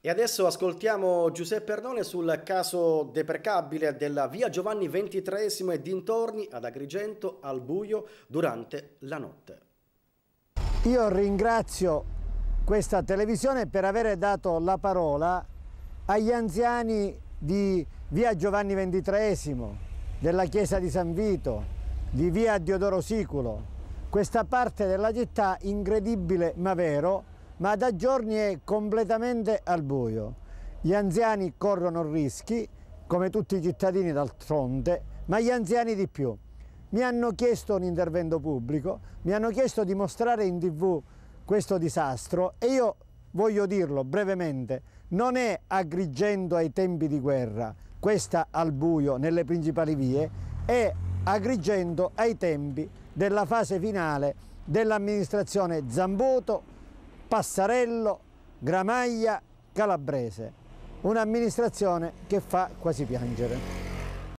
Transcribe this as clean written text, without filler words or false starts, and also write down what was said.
E adesso ascoltiamo Giuseppe Arnone sul caso deprecabile della via Giovanni XXIII e dintorni ad Agrigento al buio durante la notte. Io ringrazio questa televisione per aver dato la parola agli anziani di via Giovanni XXIII, della chiesa di San Vito, di via Diodoro Siculo, questa parte della città incredibile ma vero, ma da giorni è completamente al buio. Gli anziani corrono rischi, come tutti i cittadini d'altronde, ma gli anziani di più. Mi hanno chiesto un intervento pubblico, mi hanno chiesto di mostrare in TV questo disastro e io voglio dirlo brevemente, non è Agrigento ai tempi di guerra, questa al buio nelle principali vie, è Agrigento ai tempi della fase finale dell'amministrazione Zambuto, Passarello, Gramaglia, Calabrese. Un'amministrazione che fa quasi piangere.